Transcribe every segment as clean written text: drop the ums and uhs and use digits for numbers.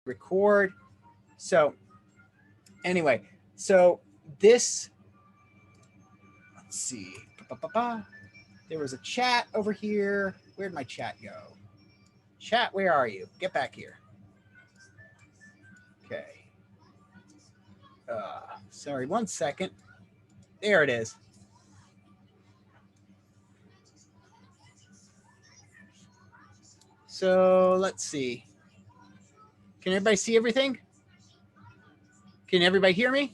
record. So anyway, so this, let's see. There was a chat over here. Where'd my chat go? Chat, where are you? Get back here. Okay. Sorry, 1 second. There it is. So let's see. Can everybody see everything? Can everybody hear me?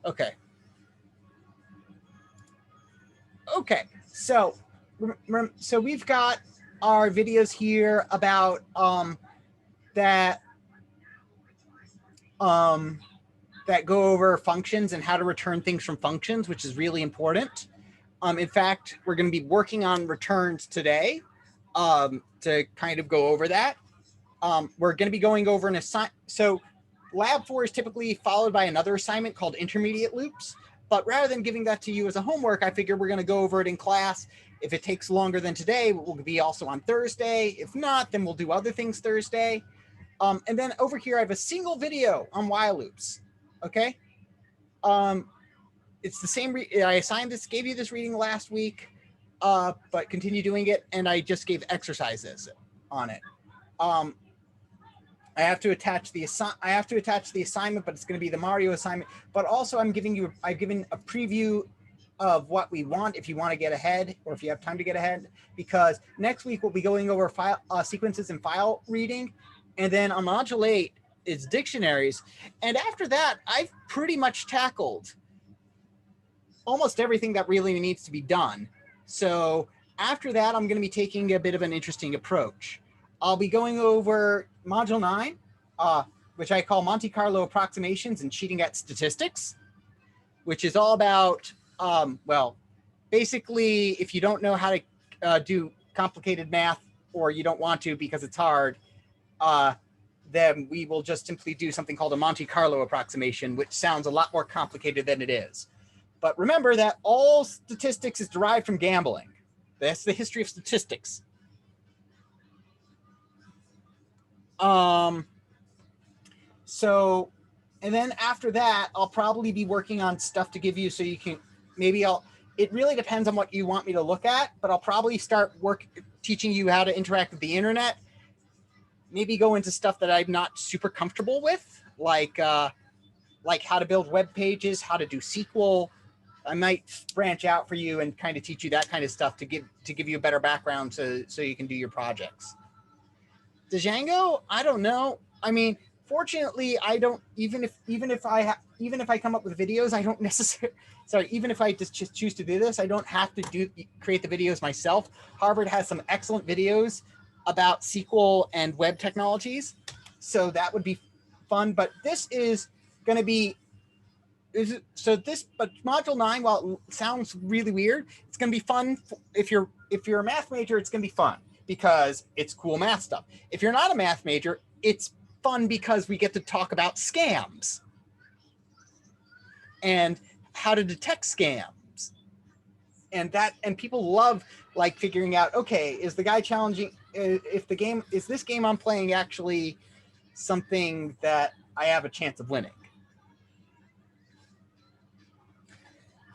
Okay. Okay, so we've got our videos here about that go over functions and how to return things from functions, which is really important. In fact, we're going to be working on returns today to kind of go over that. We're going to be going over an assignment. So Lab 4 is typically followed by another assignment called intermediate loops. But rather than giving that to you as a homework, I figure we're going to go over it in class. If it takes longer than today, we'll be also on Thursday. If not, then we'll do other things Thursday. And then over here, I have a single video on while loops. Okay. It's the same. I assigned this, gave you this reading last week, but continue doing it. And I just gave exercises on it. I have to attach the assignment, but it's going to be the Mario assignment. But also, I've given a preview of what we want if you want to get ahead, or if you have time to get ahead, because next week we'll be going over file sequences and file reading, and then on module 8 it's dictionaries, and after that I've pretty much tackled almost everything that really needs to be done. So after that, I'm going to be taking a bit of an interesting approach. I'll be going over module 9, which I call Monte Carlo approximations and cheating at statistics, which is all about, well, basically, if you don't know how to do complicated math, or you don't want to because it's hard, then we will just simply do something called a Monte Carlo approximation, which sounds a lot more complicated than it is. But remember that all statistics is derived from gambling. That's the history of statistics. So, and then after that, I'll probably be working on stuff to give you so you can, it really depends on what you want me to look at, but I'll probably start teaching you how to interact with the internet. Maybe go into stuff that I'm not super comfortable with, like how to build web pages, how to do SQL. I might branch out for you and kind of teach you that kind of stuff to give you a better background so you can do your projects. Django, I don't know. I mean, fortunately, I don't, even if I come up with videos, I don't necessarily, even if I just choose to do this, I don't have to create the videos myself. Harvard has some excellent videos about SQL and web technologies, so that would be fun. But this is going to be, but module 9, while it sounds really weird, it's going to be fun. If you're a math major, it's going to be fun because it's cool math stuff. If you're not a math major, it's fun because we get to talk about scams and how to detect scams, and people love like figuring out, okay, is the guy challenging, is this game I'm playing actually something that I have a chance of winning?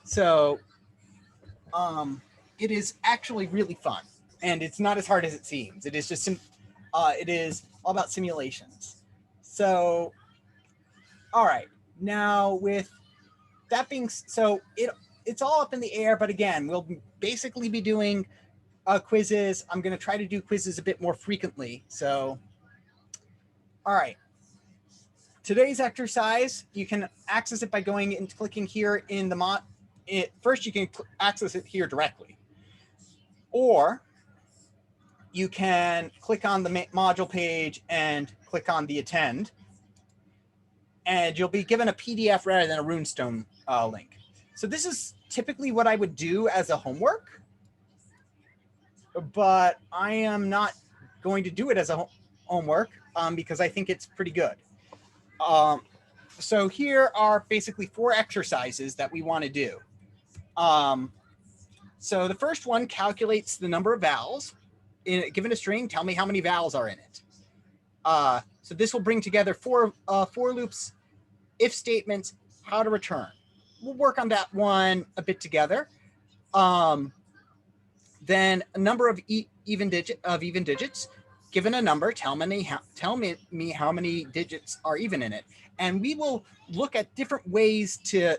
So it is actually really fun, and it's not as hard as it seems. It is just it is all about simulations. So, all right, now with that being, so it's all up in the air, but again, we'll basically be doing quizzes. I'm going to try to do quizzes a bit more frequently. So, all right. Today's exercise, you can access it by going and clicking here in the first, you can access it here directly, or you can click on the module page and click on the attend, and you'll be given a PDF rather than a runestone link. So this is typically what I would do as a homework, but I am not going to do it as a homework because I think it's pretty good. So here are basically 4 exercises that we want to do. So the first one calculates the number of vowels. Given a string, tell me how many vowels are in it. So this will bring together for loops, if statements, how to return. We'll work on that one a bit together. Then a number of even digits. Given a number, tell me how many digits are even in it, and we will look at different ways to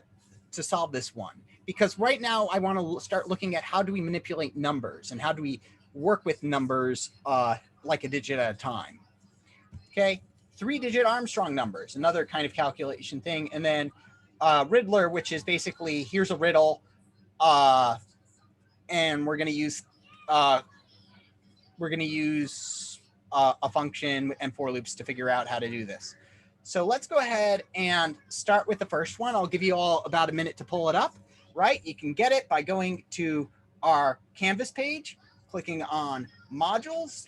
solve this one. Because right now I want to start looking at how do we manipulate numbers and how do we work with numbers like a digit at a time. Okay, 3-digit Armstrong numbers, another kind of calculation thing, and then Riddler, which is basically here's a riddle, and we're going to use a function and for loops to figure out how to do this. So let's go ahead and start with the first one. I'll give you all about a minute to pull it up, right? You can get it by going to our Canvas page, clicking on modules,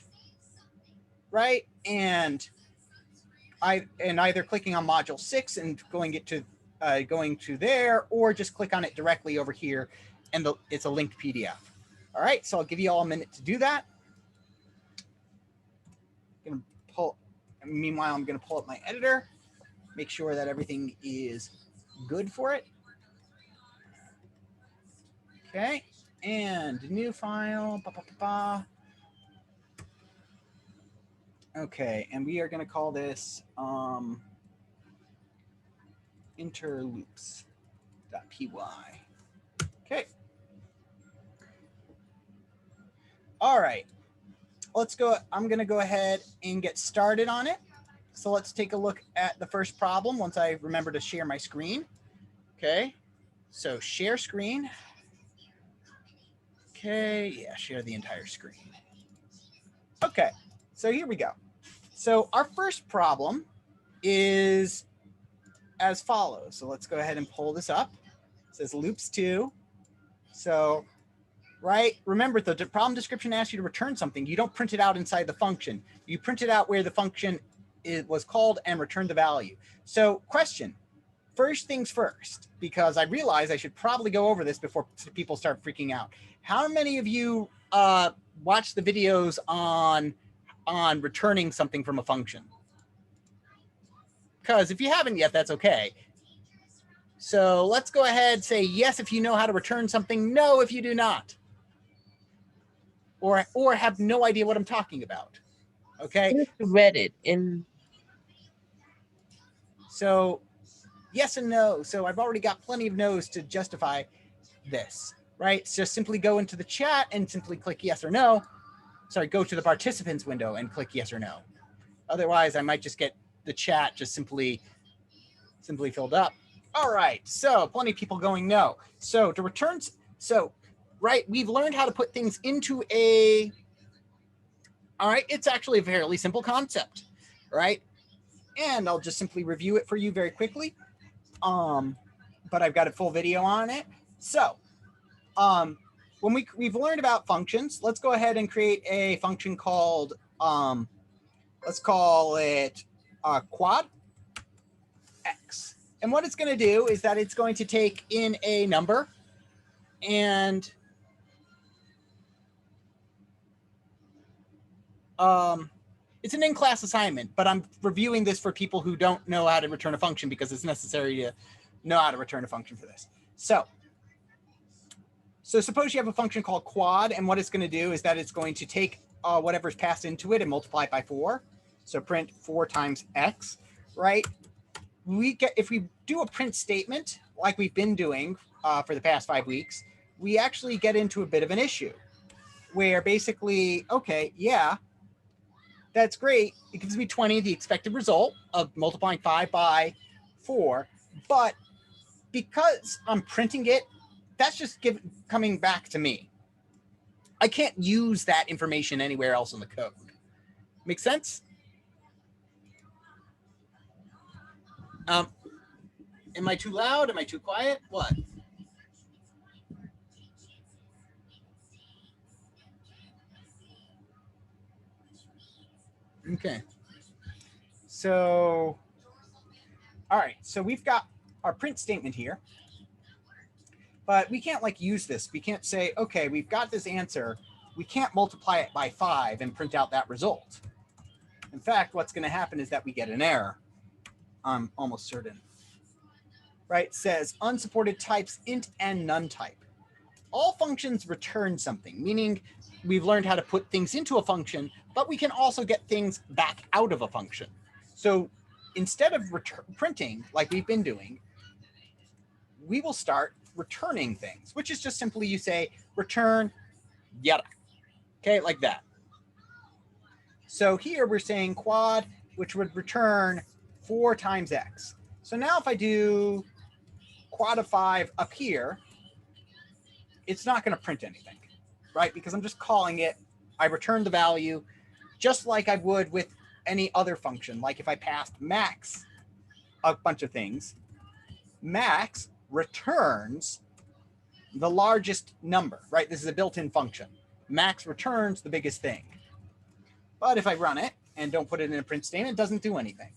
right? And either clicking on module 6 and going to there, or just click on it directly over here, and it's a linked PDF. All right, so I'll give you all a minute to do that. Meanwhile, I'm going to pull up my editor, make sure that everything is good for it. Okay, and new file. Okay, and we are going to call this interloops.py. Okay. All right. Let's go. I'm going to go ahead and get started on it. So let's take a look at the first problem once I remember to share my screen. Okay. So share screen. Okay. Yeah, share the entire screen. Okay. So here we go. So our first problem is as follows. So let's go ahead and pull this up. It says loops 2. So, right, remember the problem description asks you to return something. You don't print it out inside the function. You print it out where the function was called and return the value. So question, first things first, because I realize I should probably go over this before people start freaking out. How many of you watch the videos on returning something from a function? Because if you haven't yet, that's okay. So let's go ahead, say yes if you know how to return something, no if you do not. Or have no idea what I'm talking about. Okay. Read it in. So yes and no. So I've already got plenty of no's to justify this, right? So simply go into the chat and simply click yes or no. Sorry, go to the participants window and click yes or no. Otherwise, I might just get the chat just simply filled up. All right, so plenty of people going no. So to return, right, we've learned how to put things into a, all right, it's actually a fairly simple concept, right? And I'll just simply review it for you very quickly. But I've got a full video on it. So when we've learned about functions, let's go ahead and create a function called, let's call it quad x. And what it's going to do is that it's going to take in a number and it's an in-class assignment, but I'm reviewing this for people who don't know how to return a function because it's necessary to know how to return a function for this. So suppose you have a function called quad, and what it's going to do is that it's going to take whatever's passed into it and multiply it by 4. So print 4 times x, right? If we do a print statement like we've been doing for the past 5 weeks, we actually get into a bit of an issue where basically, okay, yeah, that's great. It gives me 20, the expected result of multiplying 5 by 4. But because I'm printing it, that's just coming back to me. I can't use that information anywhere else in the code. Make sense? Am I too loud? Am I too quiet? What? Okay. So, all right. So we've got our print statement here, but we can't like use this. We can't say, okay, we've got this answer. We can't multiply it by 5 and print out that result. In fact, what's going to happen is that we get an error. I'm almost certain. Right? It says unsupported types int and none type. All functions return something, meaning we've learned how to put things into a function, but we can also get things back out of a function. So instead of printing like we've been doing, we will start returning things, which is just simply you say return yada. Okay, like that. So here we're saying quad, which would return 4 times x. So now if I do quad of 5 up here, it's not going to print anything, right? Because I'm just calling it, I return the value just like I would with any other function. Like if I passed max a bunch of things, max returns the largest number, right? This is a built-in function. Max returns the biggest thing. But if I run it and don't put it in a print statement, it doesn't do anything.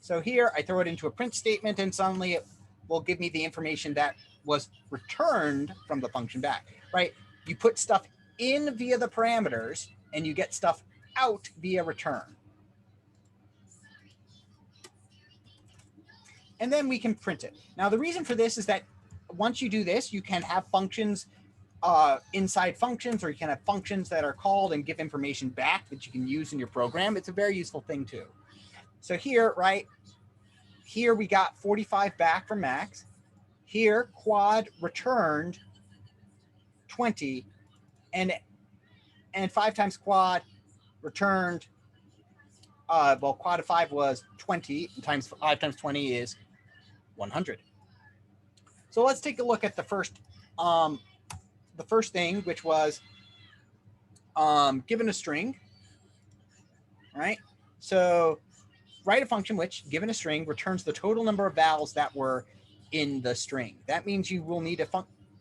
So here I throw it into a print statement and suddenly it will give me the information that was returned from the function back, right? You put stuff in via the parameters and you get stuff out via return. And then we can print it. Now, the reason for this is that once you do this, you can have functions inside functions, or you can have functions that are called and give information back that you can use in your program. It's a very useful thing too. So here, right, here we got 45 back from max. Here, quad returned 20, and 5 times quad returned, well, quad of 5 was 20, times 5 times 20 is 100. So let's take a look at the first thing, which was given a string, right? So write a function which, given a string, returns the total number of vowels that were in the string. That means you will need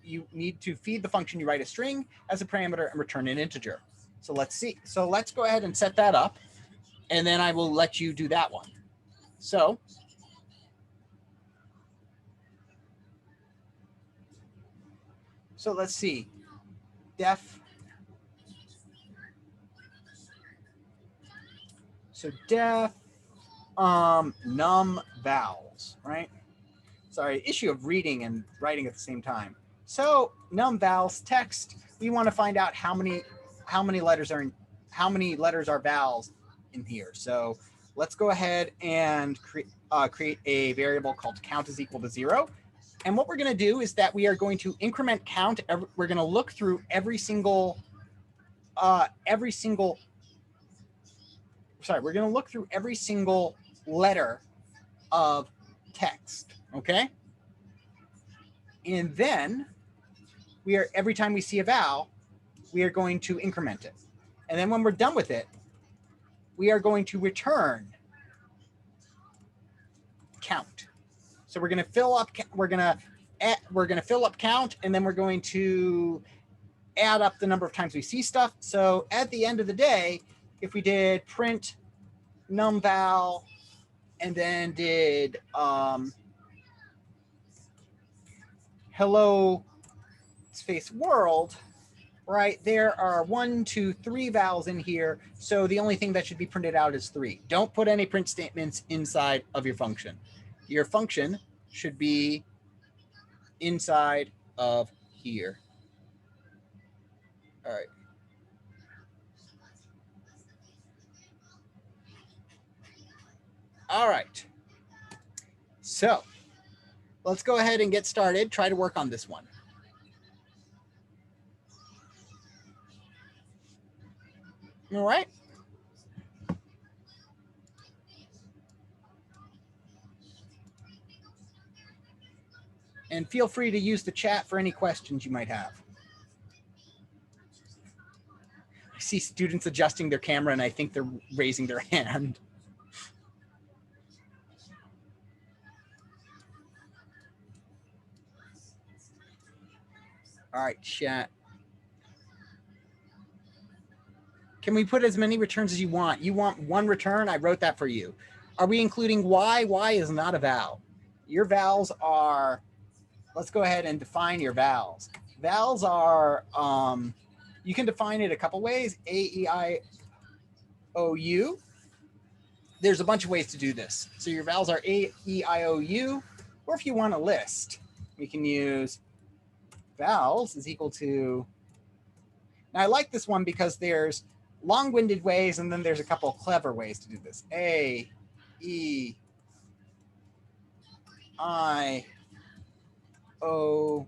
you need to feed the function you write a string as a parameter and return an integer. So let's see. So let's go ahead and set that up, and then I will let you do that one. So let's see. Def. So def num vowels, right? Sorry, issue of reading and writing at the same time. So num vowels text, we want to find out how many letters are vowels in here. So let's go ahead and create a variable called count is equal to 0. And what we're going to do is that we are going to increment count. We're going to look through every single letter of text, okay? And then every time we see a vowel, we are going to increment it. And then when we're done with it, we are going to return count. So we're going to fill up count, and then we're going to add up the number of times we see stuff. So at the end of the day, if we did print num val and then did hello space world, right, there are 1, 2, 3 vowels in here. So the only thing that should be printed out is 3. Don't put any print statements inside of your function. Your function should be inside of here. All right. All right. So let's go ahead and get started. Try to work on this one. All right. And feel free to use the chat for any questions you might have. I see students adjusting their camera and I think they're raising their hand. All right, chat. Can we put as many returns as you want? You want 1 return? I wrote that for you. Are we including Y? Y is not a vowel. Your vowels are, let's go ahead and define your vowels. Vowels are, you can define it a couple ways, A, E, I, O, U. there's a bunch of ways to do this. So your vowels are A, E, I, O, U, or if you want a list, we can use vowels is equal to, now I like this one because there's long-winded ways and then there's a couple of clever ways to do this. A, E, I, O,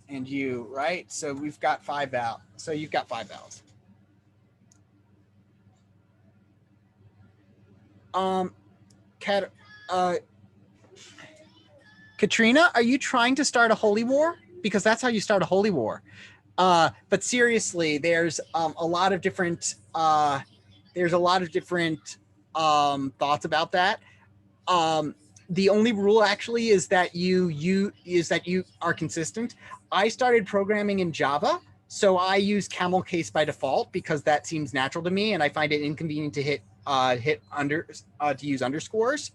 and U, right? So we've got 5 vowels. So you've got 5 vowels. Katrina, are you trying to start a holy war? Because that's how you start a holy war. But seriously, there's a lot of different thoughts about that. The only rule actually is that you are consistent. I started programming in Java, so I use camel case by default because that seems natural to me, and I find it inconvenient to to use underscores.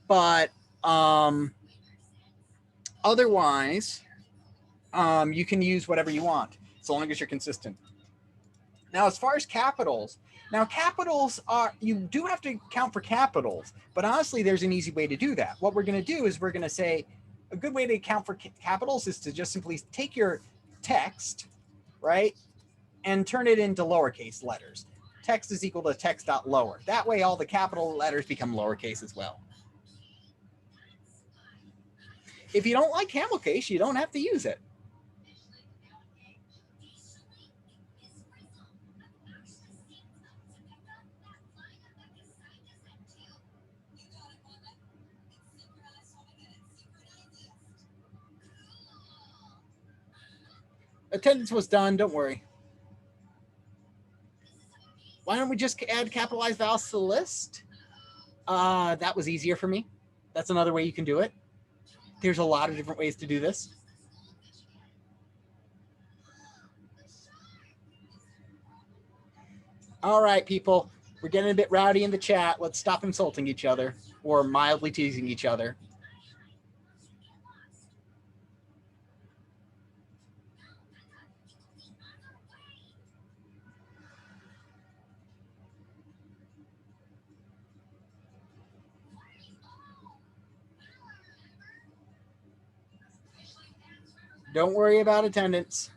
But otherwise, you can use whatever you want, so long as you're consistent. Now, as far as capitals, you do have to count for capitals, but honestly, there's an easy way to do that. What we're going to do is we're going to say a good way to account for capitals is to just simply take your text, right, and turn it into lowercase letters. Text is equal to text.lower. That way, all the capital letters become lowercase as well. If you don't like camel case, you don't have to use it. Attendance was done. Don't worry. Why don't we just add capitalized vowels to the list? That was easier for me. That's another way you can do it. There's a lot of different ways to do this. All right, people. We're getting a bit rowdy in the chat. Let's stop insulting each other or mildly teasing each other. Don't worry about attendance.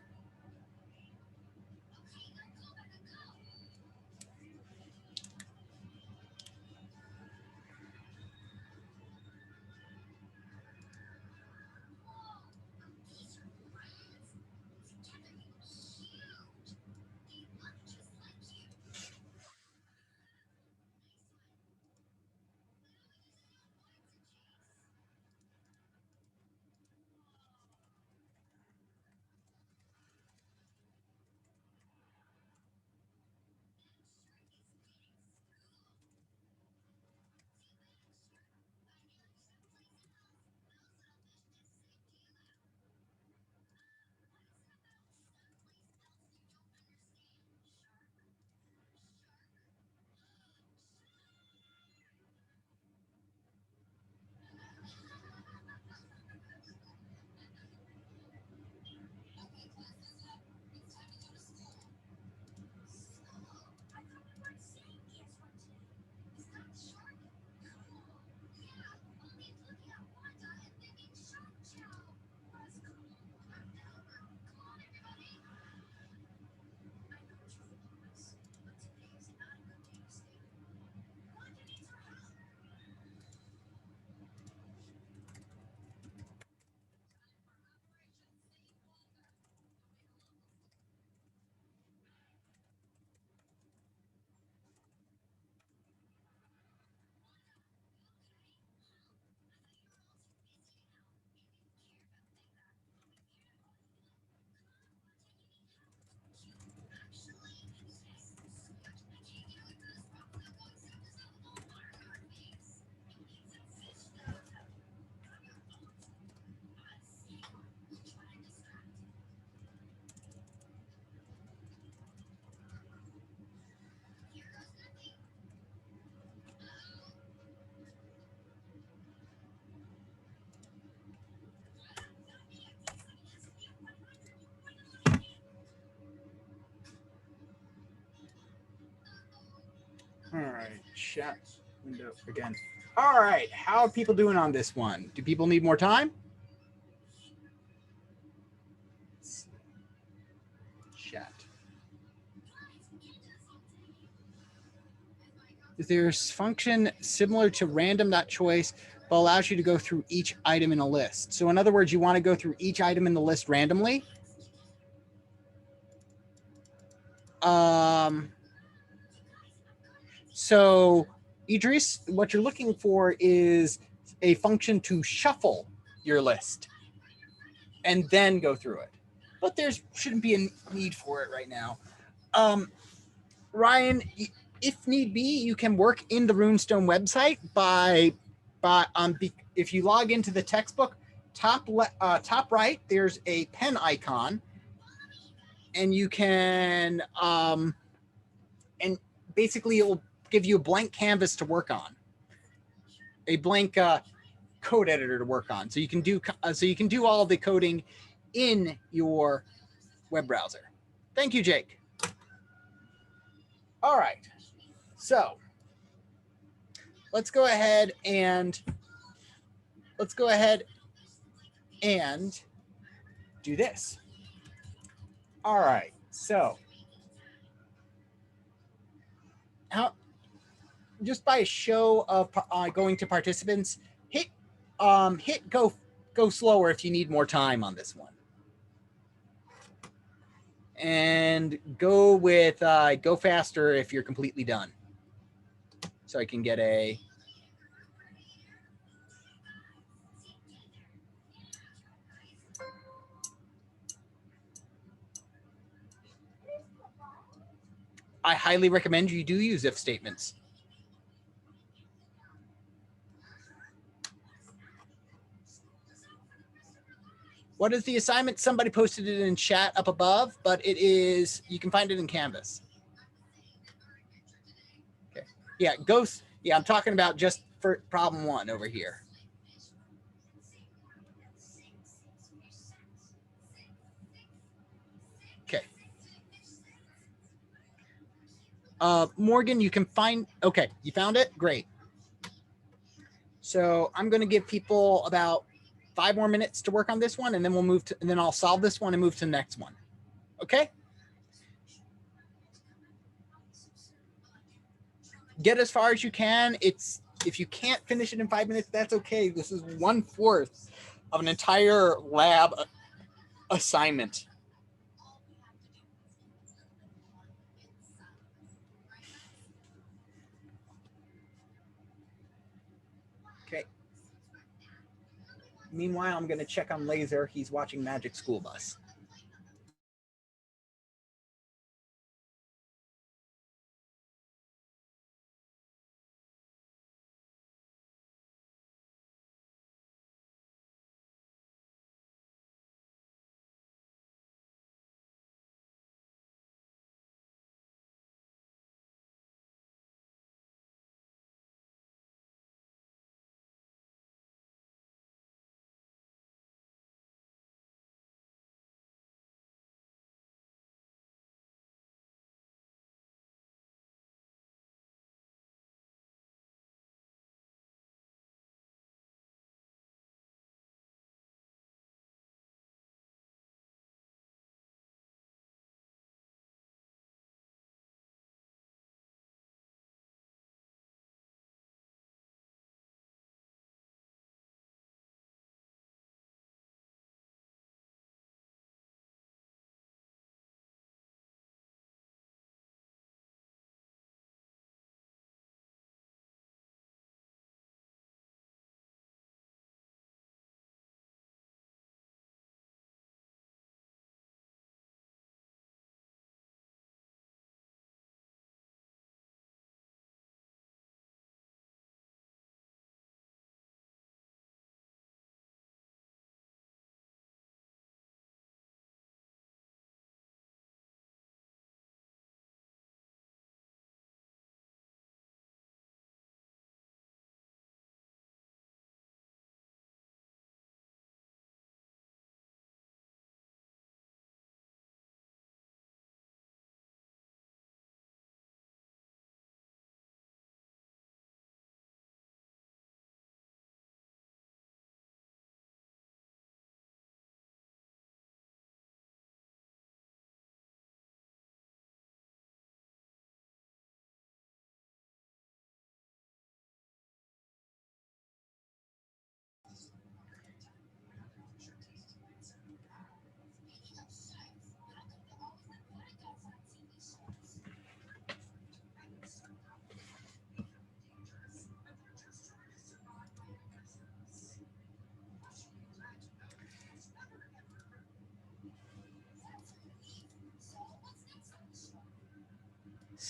All right, chat window again. All right, how are people doing on this one? Do people need more time? Chat. There's function similar to random.choice, but allows you to go through each item in a list. So in other words, you want to go through each item in the list randomly. So Idris, what you're looking for is a function to shuffle your list and then go through it. But there shouldn't be a need for it right now. Ryan, if need be, you can work in the Runestone website by if you log into the textbook, top right, there's a pen icon, and you can and basically it will give you a blank canvas to work on, a blank code editor to work on, so you can do all the coding in your web browser. Thank you, Jake. All right, so let's go ahead and do this. All right, so how, just by a show of going to participants, hit go slower if you need more time on this one, and go with go faster if you're completely done, so I can get a I highly recommend you do use if statements. What is the assignment? Somebody posted it in chat up above, but it is, you can find it in Canvas. Okay. Yeah, ghost. Yeah, I'm talking about just for problem 1 over here. Okay. Morgan, you can find, okay, you found it? Great. So I'm going to give people about 5 more minutes to work on this one, and then we'll move to, and then I'll solve this one and move to the next one. Okay? Get as far as you can. If you can't finish it in 5 minutes, that's okay. This is 1/4 of an entire lab assignment. Okay. Meanwhile, I'm going to check on Laser. He's watching Magic School Bus.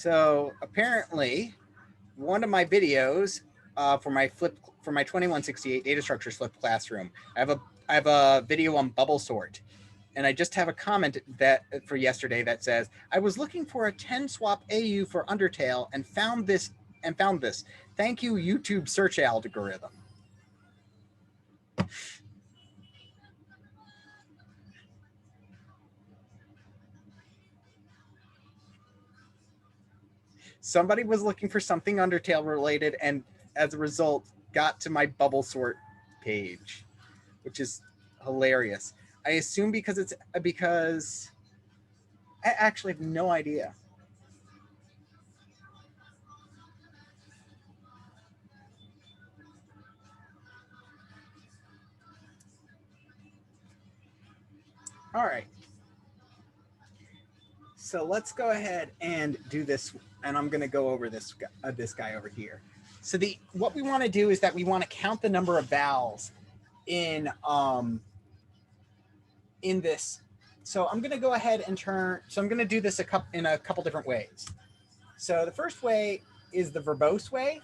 So apparently, one of my videos for my 2168 data structures flipped classroom, I have a video on bubble sort, and I just have a comment that for yesterday that says, I was looking for a 10 swap AU for Undertale and found this. Thank you, YouTube search algorithm. Somebody was looking for something Undertale related, and as a result, got to my bubble sort page, which is hilarious. I assume because I actually have no idea. All right. So let's go ahead and do this, and I'm going to go over this guy over here. So what we want to do is that we want to count the number of vowels in this. So I'm going to go ahead and I'm going to do this in a couple different ways. So the first way is the verbose way.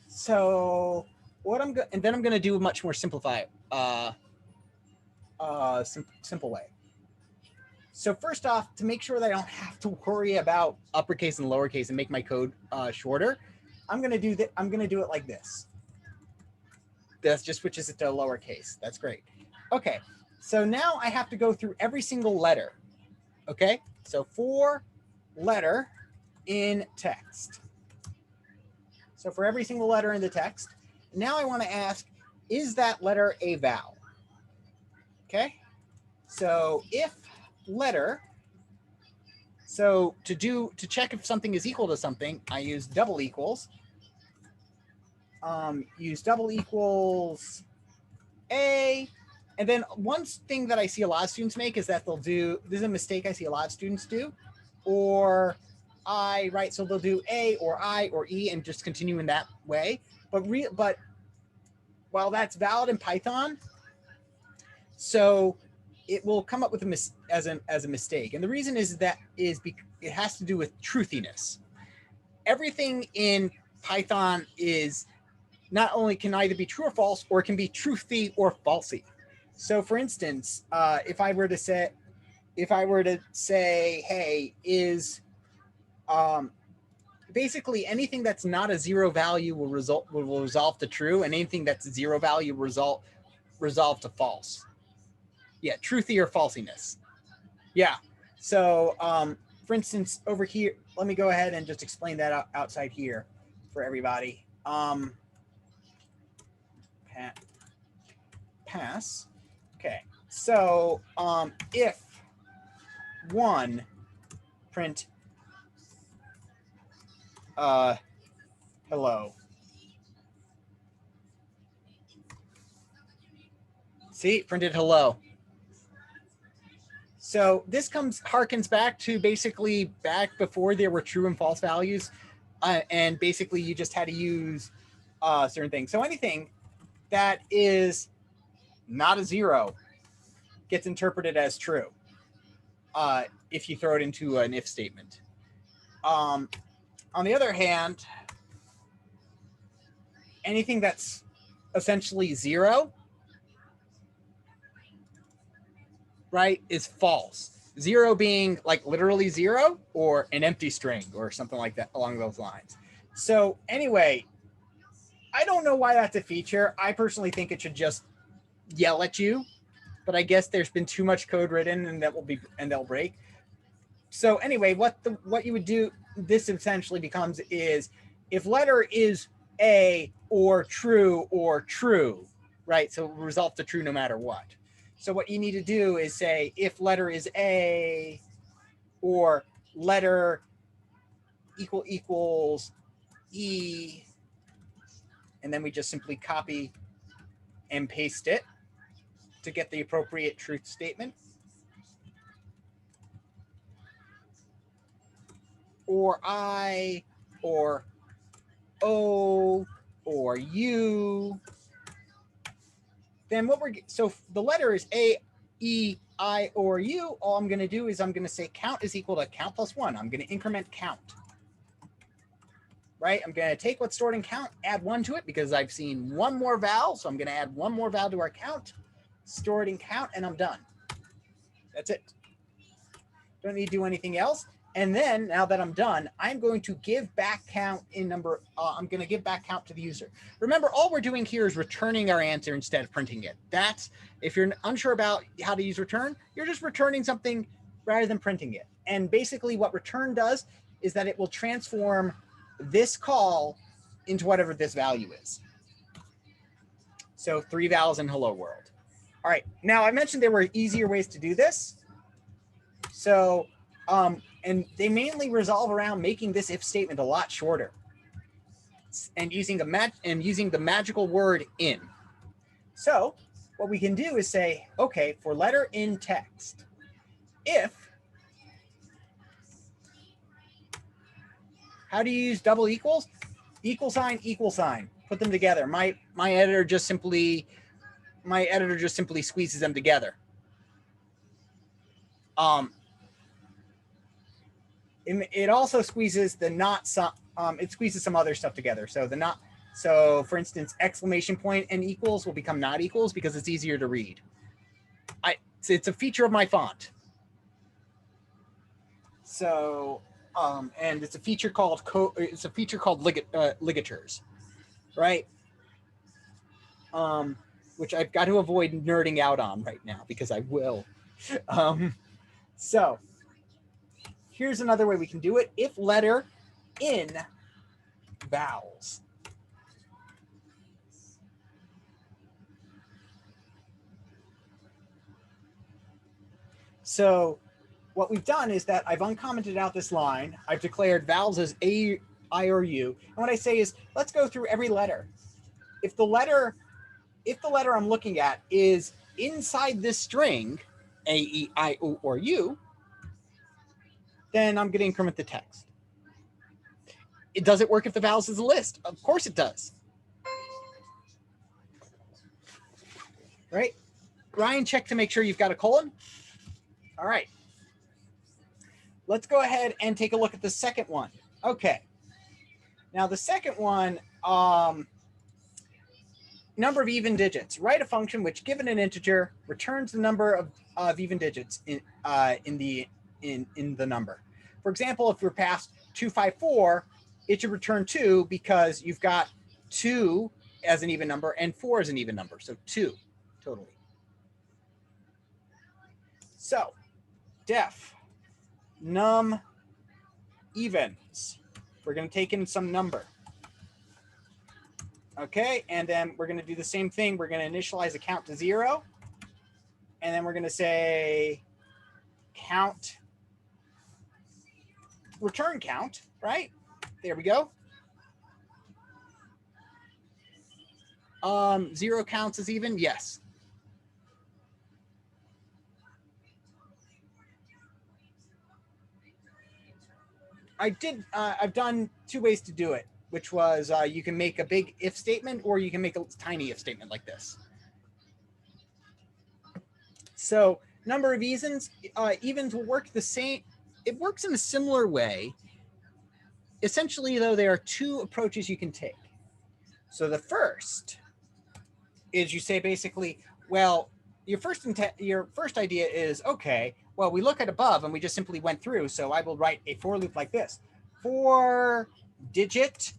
So and then I'm going to do a much more simplified, simple way. So first off, to make sure that I don't have to worry about uppercase and lowercase and make my code shorter, I'm going to do that. I'm going to do it like this. That just switches it to lowercase. That's great. Okay. So now I have to go through every single letter. Okay. So for letter in text. So for every single letter in the text, now I want to ask, is that letter a vowel? Okay. So if letter, so to check if something is equal to something, I use double equals. Use double equals a, and then one thing that I see a lot of students make is that they'll do, this is a mistake I see a lot of students do, or I, right? So they'll do a or I or e and just continue in that way. But while that's valid in Python, so it will come up with as a mistake. And the reason is it has to do with truthiness. Everything in Python is not only can either be true or false, or it can be truthy or falsy. So for instance, if I were to say, hey, is basically anything that's not a zero value will resolve to true, and anything that's zero value resolve to false. Yeah, truthy or falsiness. Yeah. So for instance, over here, let me go ahead and just explain that outside here for everybody. Pass. Okay. So if one print hello. See, printed hello. So this harkens back to basically back before there were true and false values, and basically you just had to use certain things. So anything that is not a zero gets interpreted as true if you throw it into an if statement. On the other hand, anything that's essentially zero, right, is false. Zero being like literally zero, or an empty string or something like that along those lines. So anyway, I don't know why that's a feature. I personally think it should just yell at you, but I guess there's been too much code written and they'll break. So anyway, what you would do, this essentially becomes is if letter is a or true, right? So resolve to true no matter what. So what you need to do is say if letter is a or letter equals e, and then we just simply copy and paste it to get the appropriate truth statement. Or I, or O, or U. Then so the letter is A, E, I, or U. All I'm going to do is I'm going to say count is equal to count plus 1. I'm going to increment count. right? I'm going to take what's stored in count, add 1 to it because I've seen one more val. So I'm going to add one more val to our count, store it in count, and I'm done. That's it. Don't need to do anything else. And then now that I'm done, I'm going to give back count in number. I'm going to give back count to the user. Remember, all we're doing here is returning our answer instead of printing it. That's, if you're unsure about how to use return, you're just returning something rather than printing it. And basically what return does is that it will transform this call into whatever this value is. So 3 vals in hello world. All right, now I mentioned there were easier ways to do this. So, and they mainly resolve around making this if statement a lot shorter and using the magical word in. So what we can do is say, okay, for letter in text, if, how do you use double equals? Equal sign, put them together. My editor just simply squeezes them together. It also squeezes the not some. It squeezes some other stuff together. So the not. So for instance, exclamation point and equals will become not equals because it's easier to read. It's a feature of my font. So and it's a feature called ligatures, right? Which I've got to avoid nerding out on right now because I will. So here's another way we can do it. If letter in vowels. So what we've done is that I've uncommented out this line. I've declared vowels as A, I, or U. And what I say is, let's go through every letter. If the letter I'm looking at is inside this string, A, E, I, O, or U, then I'm going to increment the text. Does it work if the vowels is a list? Of course it does. Right? Ryan, check to make sure you've got a colon. All right. Let's go ahead and take a look at the second one. Okay. Now the second one, number of even digits. Write a function which, given an integer, returns the number of even digits in the number. For example, if we're past 254, it should return 2 because you've got 2 as an even number and 4 as an even number. So 2 totally. So def num evens. We're going to take in some number. Okay, and then we're going to do the same thing. We're going to initialize a count to 0. And then we're going to say count, return count, right? There we go. 0 counts as even? Yes. I've done 2 ways to do it, which was you can make a big if statement or you can make a tiny if statement like this. So number of evens will work the same. It works in a similar way. Essentially, though, there are 2 approaches you can take. So the first is you say basically, well, your first idea is, okay, well, we look at above and we just simply went through. So I will write a for loop like this. For digit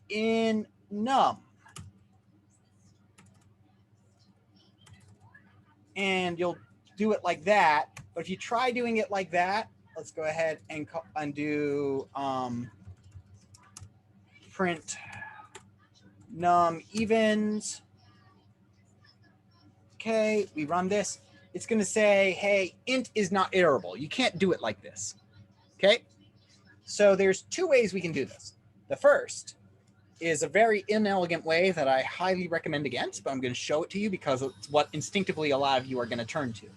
in num. And you'll do it like that. But if you try doing it like that, let's go ahead and undo print num evens. Okay, we run this. It's going to say, hey, int is not iterable. You can't do it like this. Okay, so there's 2 ways we can do this. The first is a very inelegant way that I highly recommend against, but I'm going to show it to you because it's what instinctively a lot of you are going to turn to.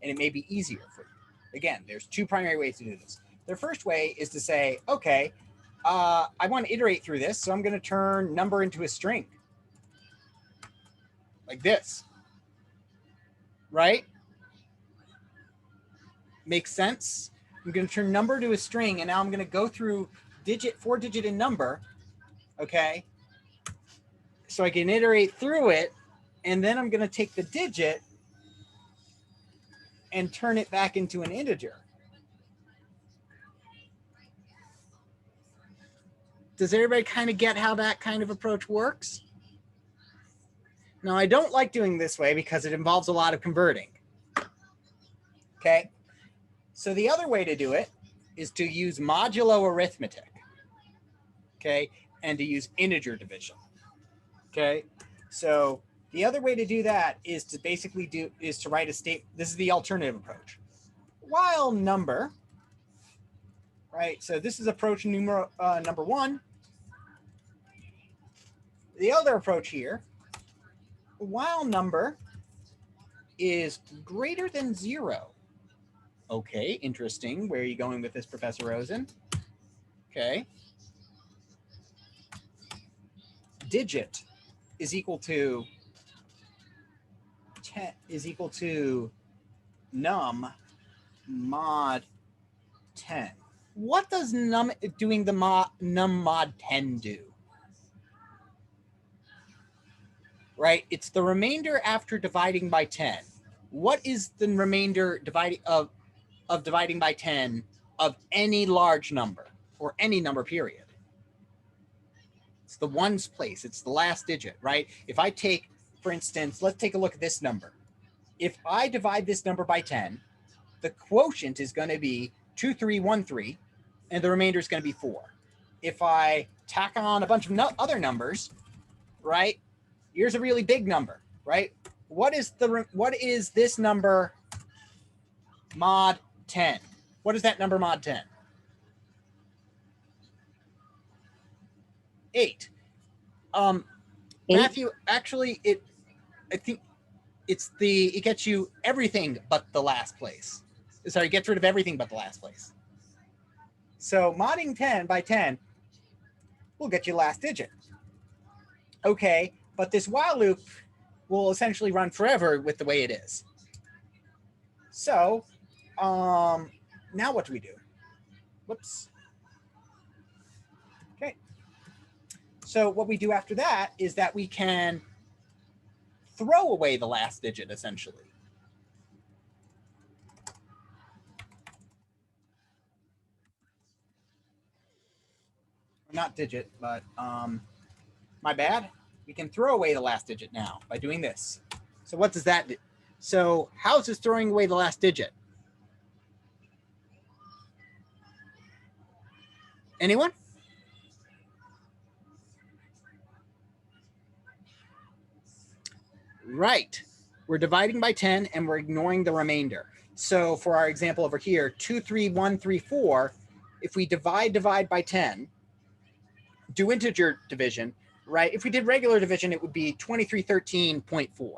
And it may be easier for you. Again, there's 2 primary ways to do this. The first way is to say, okay, I want to iterate through this, so I'm going to turn number into a string. Like this. Right? Makes sense? I'm going to turn number to a string, and now I'm going to go through 4-digit in number, Okay. So I can iterate through it, and then I'm going to take the digit and turn it back into an integer. Does everybody kind of get how that kind of approach works? Now, I don't like doing this way because it involves a lot of converting. Okay. So the other way to do it is to use modulo arithmetic. Okay. And to use integer division. Okay. So the other way to do that is to basically to write a state. This is the alternative approach. While number, right? So this is approach number one. The other approach here, while number is greater than 0. Okay, interesting. Where are you going with this, Professor Rosen? Okay. Digit is equal to 10 is equal to num mod 10. What does num doing the num mod 10 do? Right? It's the remainder after dividing by 10. What is the remainder of dividing by 10 of any large number or any number period? It's the ones place. It's the last digit, right? If I take, for instance, let's take a look at this number. If I divide this number by 10, the quotient is going to be 2313, and the remainder is going to be 4. If I tack on a bunch of other numbers, right? Here's a really big number, right? What is this number mod 10? What is that number mod 10? 8. Matthew, actually, I think it gets you everything but the last place. Sorry, it gets rid of everything but the last place. So modding 10 by 10 will get you last digit. Okay, but this while loop will essentially run forever with the way it is. So now what do we do? Whoops. Okay. So what we do after that is that we can throw away the last digit, essentially. Not digit, but my bad. We can throw away the last digit now by doing this. So what does that do? So how's this throwing away the last digit? Anyone? Right. We're dividing by 10 and we're ignoring the remainder. So for our example over here, 23134, if we divide by 10, do integer division, right? If we did regular division, it would be 2313.4.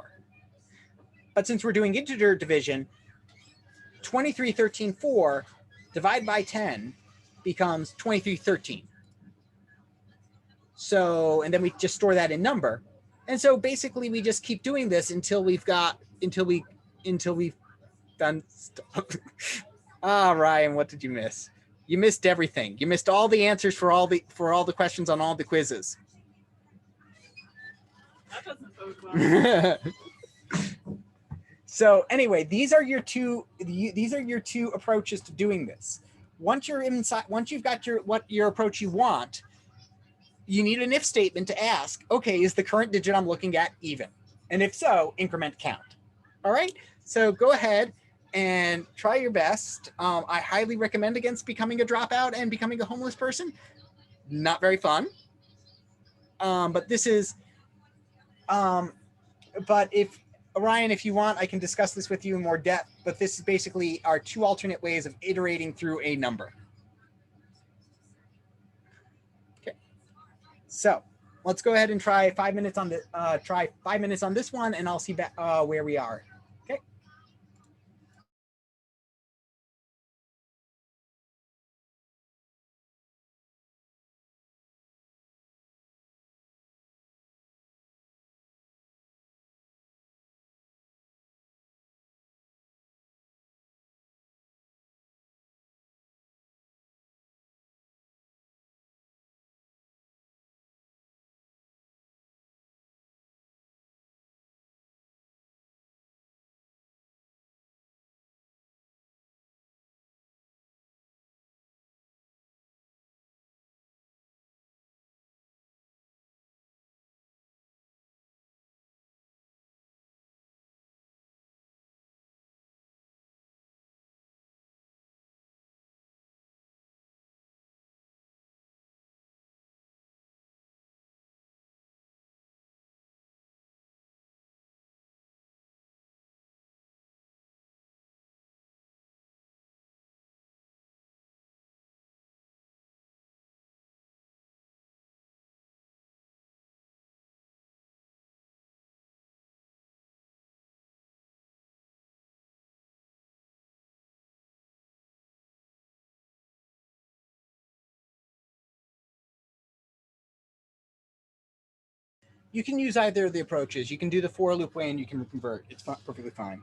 But since we're doing integer division, 2313.4 divided by 10 becomes 2313. So, and then we just store that in number. And so basically we just keep doing this until we've done stuff. Ryan, what did you miss? You missed everything. You missed all the answers for all the questions on all the quizzes. That doesn't bode well. So anyway, these are your two approaches to doing this. Once you've got your approach you want, you need an if statement to ask, okay, is the current digit I'm looking at even? And if so, increment count. All right, so go ahead and try your best. I highly recommend against becoming a dropout and becoming a homeless person. Not very fun. But this is, but if, Ryan, if you want, I can discuss this with you in more depth, but this is basically our two alternate ways of iterating through a number. Okay, so let's go ahead and try 5 minutes on this one, and I'll see where we are. You can use either of the approaches. You can do the for loop way and you can convert. It's perfectly fine.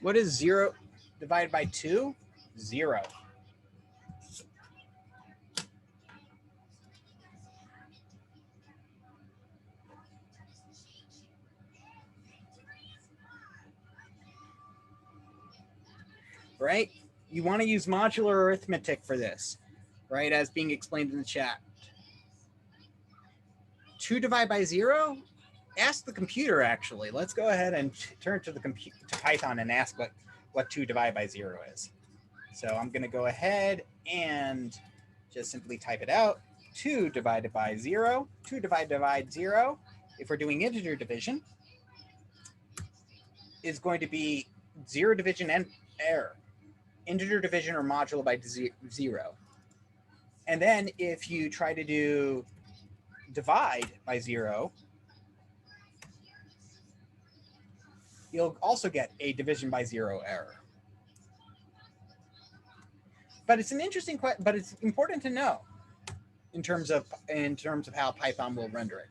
What is 0 divided by 2? 0. Right? You want to use modular arithmetic for this, right? As being explained in the chat. 2 divided by 0? Ask the computer, actually. Let's go ahead and turn to Python and ask what 2 divided by 0 is. So I'm going to go ahead and just simply type it out. 2 divided by 0. 2 divided by 0, if we're doing integer division, is going to be 0 division and error. Integer division or modulo by 0. And then if you try to do divide by 0, you'll also get a division by 0 error. But it's an interesting question, but it's important to know in terms of how Python will render it.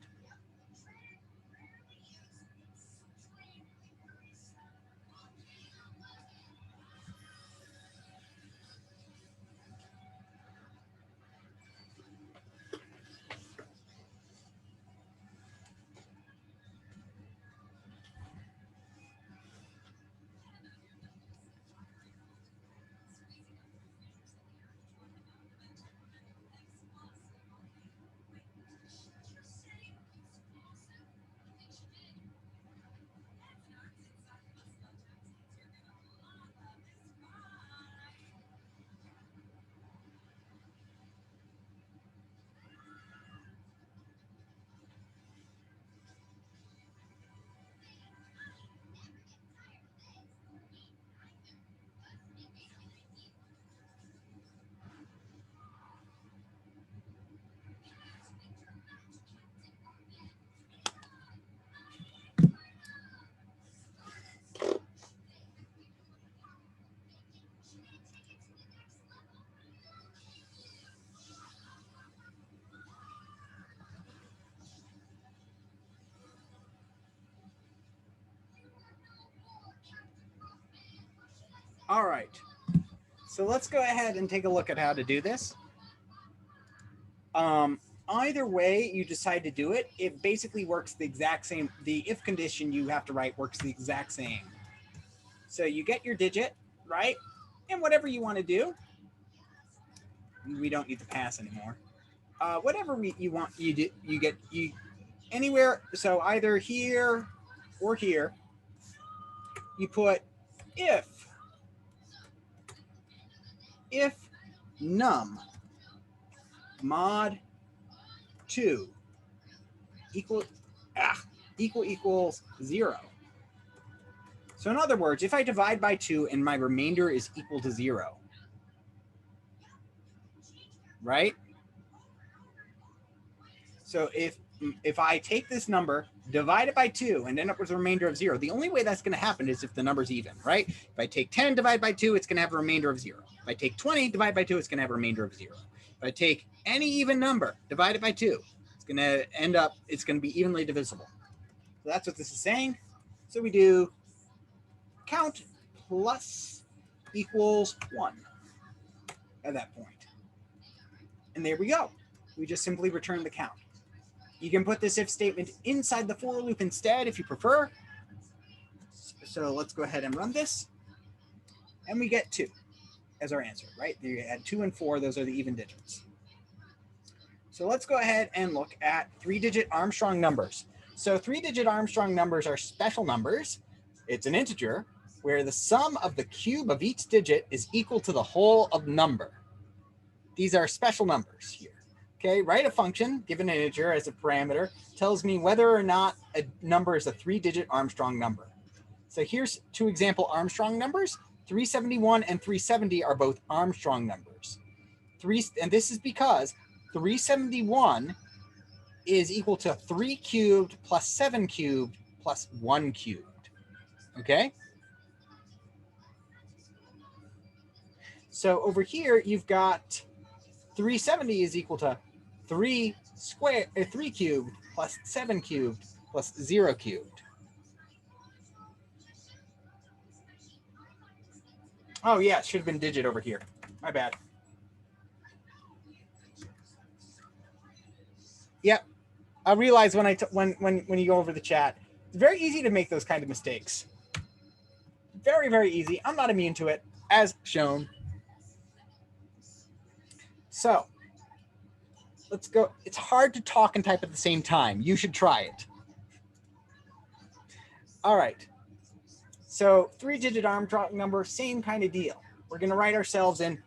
All right, so let's go ahead and take a look at how to do this. Either way you decide to do it, it basically works the exact same. The if condition you have to write works the exact same. So you get your digit, right? And whatever you want to do, we don't need to pass anymore. Whatever you want, you get anywhere. So either here or here, you put if num mod 2 equals 0. So in other words, if I divide by 2 and my remainder is equal to 0, right? So if I take this number, divide it by 2, and end up with a remainder of 0, the only way that's going to happen is if the number's even, right? If I take 10, divide by 2, it's going to have a remainder of 0. If I take 20, divide by 2, it's going to have a remainder of 0. If I take any even number, divide it by 2, it's going to end up, it's going to be evenly divisible. So that's what this is saying. So we do count plus equals 1 at that point. And there we go. We just simply return the count. You can put this if statement inside the for loop instead if you prefer. So let's go ahead and run this. And we get 2 as our answer, right? You add 2 and 4, those are the even digits. So let's go ahead and look at 3-digit Armstrong numbers. So 3-digit Armstrong numbers are special numbers. It's an integer where the sum of the cube of each digit is equal to the whole of number. These are special numbers here. Okay, write a function given an integer as a parameter tells me whether or not a number is a 3-digit Armstrong number. So here's 2 example Armstrong numbers. 371 and 370 are both Armstrong numbers. And this is because 371 is equal to 3 cubed plus 7 cubed plus 1 cubed. Okay? So over here, you've got 370 is equal to 3 cubed plus 7 cubed plus 0 cubed. Oh yeah, it should have been digit over here. My bad. Yep. I realize when when you go over the chat, it's very easy to make those kind of mistakes. Very, very easy. I'm not immune to it, as shown. So let's go. It's hard to talk and type at the same time. You should try it. All right. So 3-digit Armstrong number, same kind of deal. We're going to write ourselves in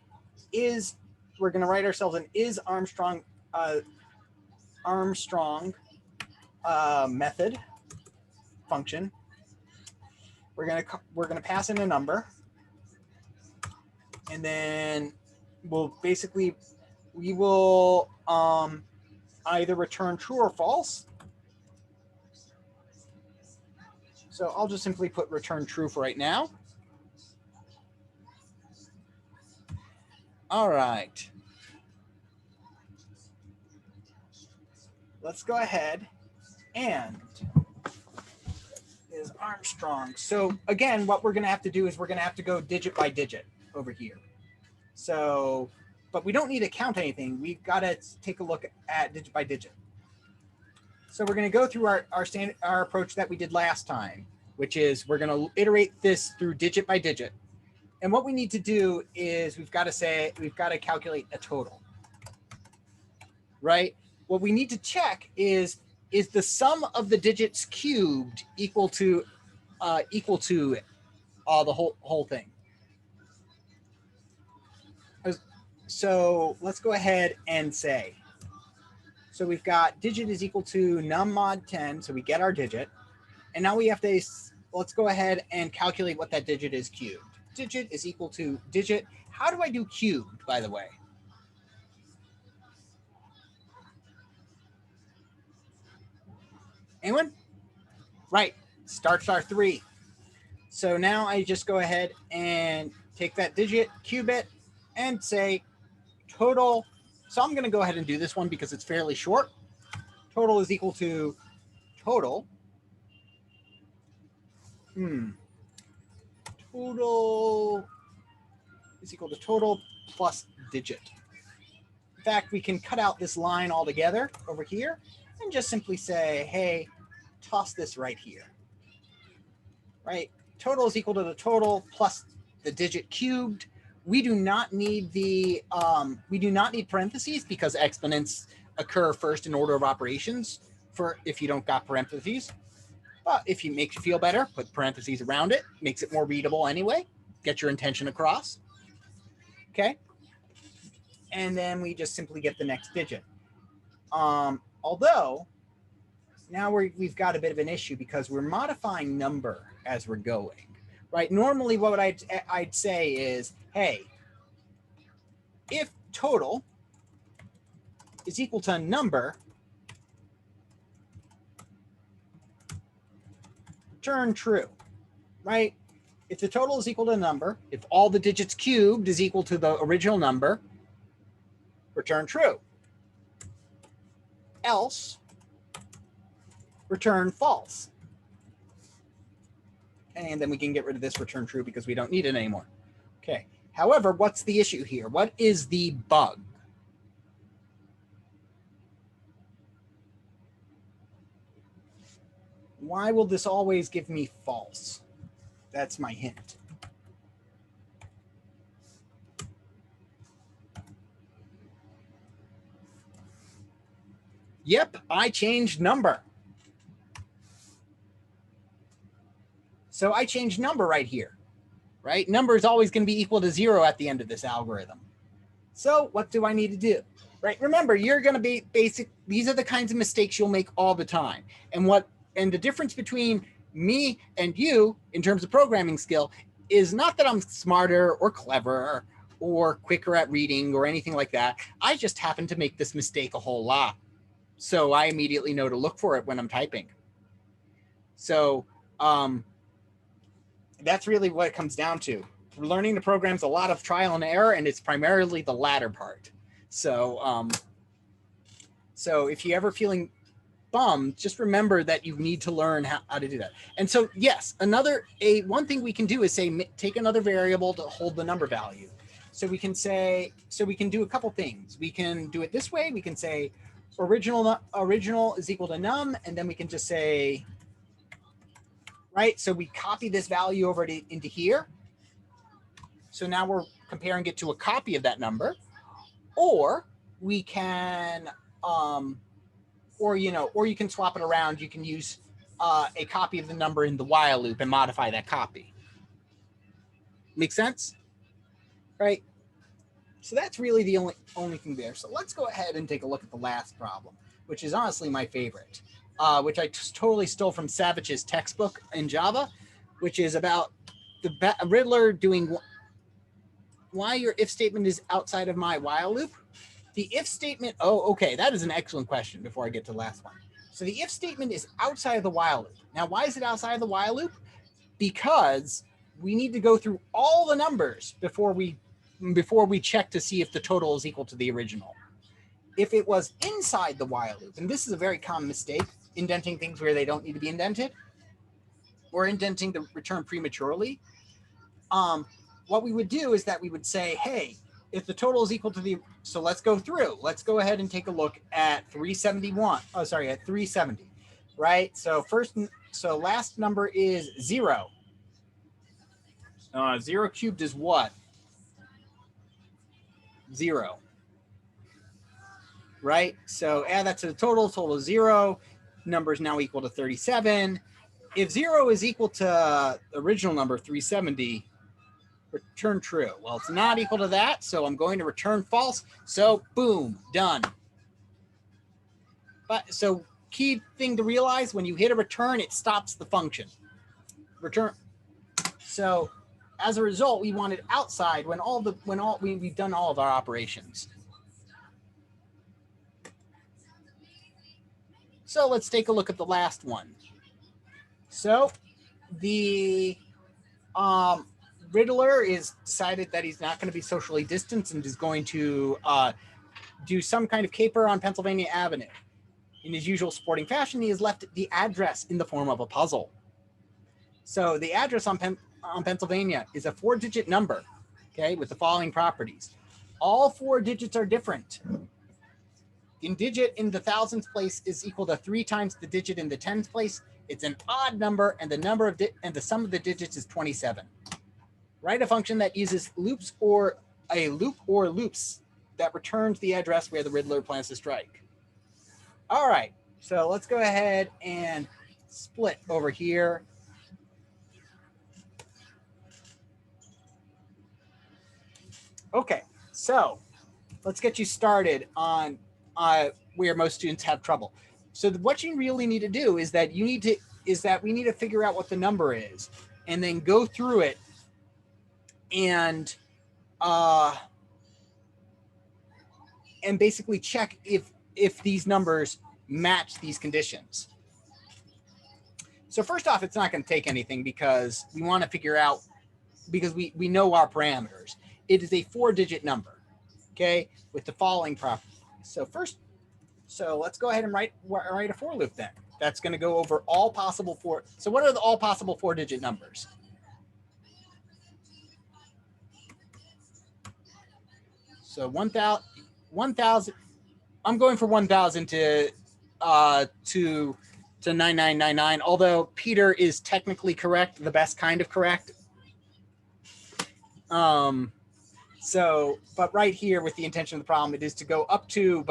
is Armstrong method function. We're gonna pass in a number, and then we will either return true or false. So I'll just simply put return true for right now. All right. Let's go ahead and is Armstrong. So again, what we're going to have to do is we're going to have to go digit by digit over here. So, but we don't need to count anything. We've got to take a look at digit by digit. So we're going to go through our approach that we did last time, which is we're going to iterate this through digit by digit. And what we need to do is we've got to calculate a total, right? What we need to check is the sum of the digits cubed equal to the whole thing. So let's go ahead and say, so we've got digit is equal to num mod 10, so we get our digit. And now we have to, let's go ahead and calculate what that digit is cubed. Digit is equal to digit. How do I do cubed, by the way? Anyone? Right, star 3. So now I just go ahead and take that digit, cube it, and say total. So I'm going to go ahead and do this one because it's fairly short. Total is equal to total. Total is equal to total plus digit. In fact, we can cut out this line altogether over here and just simply say, hey, toss this right here. Right? Total is equal to the total plus the digit cubed. We do not need parentheses because exponents occur first in order of operations for if you don't got parentheses. But if it makes you feel better, put parentheses around it. Makes it more readable anyway. Get your intention across. Okay. And then we just simply get the next digit. Although now we've got a bit of an issue because we're modifying number as we're going. Right? Normally what I'd say is, hey, if total is equal to number, return true, right? If the total is equal to a number, if all the digits cubed is equal to the original number, return true. Else, return false. And then we can get rid of this return true because we don't need it anymore. Okay. However, what's the issue here? What is the bug? Why will this always give me false? That's my hint. Yep, I changed number. So I changed number right here, right? Number is always going to be equal to 0 at the end of this algorithm. So what do I need to do? Right? Remember, you're going to be basic. These are the kinds of mistakes you'll make all the time. And the difference between me and you in terms of programming skill is not that I'm smarter or clever or quicker at reading or anything like that. I just happen to make this mistake a whole lot. So I immediately know to look for it when I'm typing. So that's really what it comes down to. Learning the program's a lot of trial and error, and it's primarily the latter part. So so if you're ever feeling bummed, just remember that you need to learn how to do that. And so yes, one thing we can do is say take another variable to hold the number value. So we can do a couple things. We can do it this way. We can say original is equal to num, and then we can just say, right? So we copy this value over into here. So now we're comparing it to a copy of that number, or we can, or you can swap it around. You can use a copy of the number in the while loop and modify that copy. Make sense? Right? So that's really the only thing there. So let's go ahead and take a look at the last problem, which is honestly my favorite, which I totally stole from Savage's textbook in Java, which is about the Riddler doing why your if statement is outside of my while loop. The if statement, okay, that is an excellent question before I get to the last one. So the if statement is outside of the while loop. Now, why is it outside of the while loop? Because we need to go through all the numbers before we check to see if the total is equal to the original. If it was inside the while loop, and this is a very common mistake, indenting things where they don't need to be indented, or indenting the return prematurely, what we would do is that we would say, hey, if the total is equal to so let's go through. Let's go ahead and take a look at 371. Oh, sorry, at 370, right? So last number is 0. 0 cubed is what? 0. Right? So add that to the total 0. Number is now equal to 37. If 0 is equal to the original number, 370, return true. Well, it's not equal to that, so I'm going to return false. So boom, done. But so key thing to realize, when you hit a return, it stops the function. Return. So as a result, we want it outside when we've done all of our operations. So let's take a look at the last one. So the Riddler is decided that he's not going to be socially distanced and is going to do some kind of caper on Pennsylvania Avenue. In his usual sporting fashion, he has left the address in the form of a puzzle. So the address on Pennsylvania is a 4-digit number, okay, with the following properties. All 4 digits are different. The digit in the thousandth place is equal to 3 times the digit in the tenth place. It's an odd number, and the sum of the digits is 27. Write a function that uses loops or a loop or loops that returns the address where the Riddler plans to strike. All right, so let's go ahead and split over here. Okay, so let's get you started on where most students have trouble. So what you really need to do is that we need to figure out what the number is, and then go through it and basically check if these numbers match these conditions. So first off, it's not going to take anything because we want to figure out, because we know our parameters. It is a 4-digit number, okay, with the following property. So let's go ahead and write a for loop then. That's going to go over all possible four. So what are the all possible 4-digit numbers? So 1,000. I'm going for 1,000 to 9999. Although Peter is technically correct, the best kind of correct. But right here with the intention of the problem, it is to go up to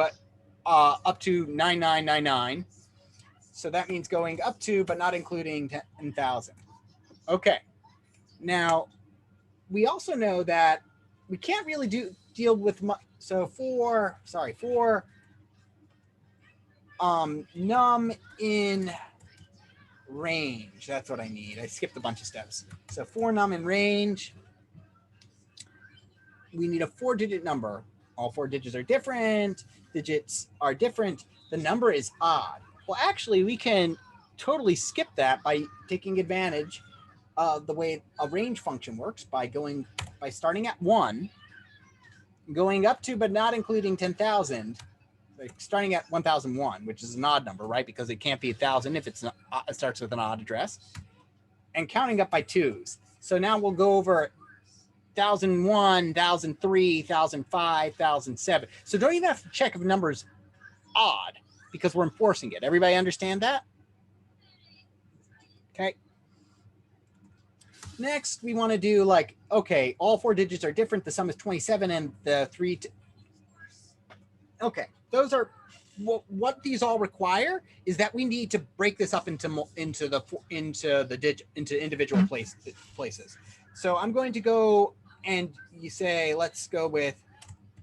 9999. So that means going up to, but not including 10,000. Okay. Now, we also know that we can't really deal with for num in range. That's what I need. I skipped a bunch of steps. So for num in range, we need a 4-digit number. All 4 digits are different. Digits are different. The number is odd. Well, actually, we can totally skip that by taking advantage of the way a range function works by starting at 1, going up to but not including 10,000, like starting at 1001, which is an odd number, right? Because it can't be 1,000 if it starts with an odd address, and counting up by 2s. So now we'll go over 1,001, 1,003, 1,005, 1,007. So don't even have to check if a number is odd because we're enforcing it. Everybody understand that? Okay. Next, we want to do like, okay, all 4 digits are different. The sum is 27 and the 3. Okay, those are what these all require is that we need to break this up into individual places. So I'm going to go and you say, let's go with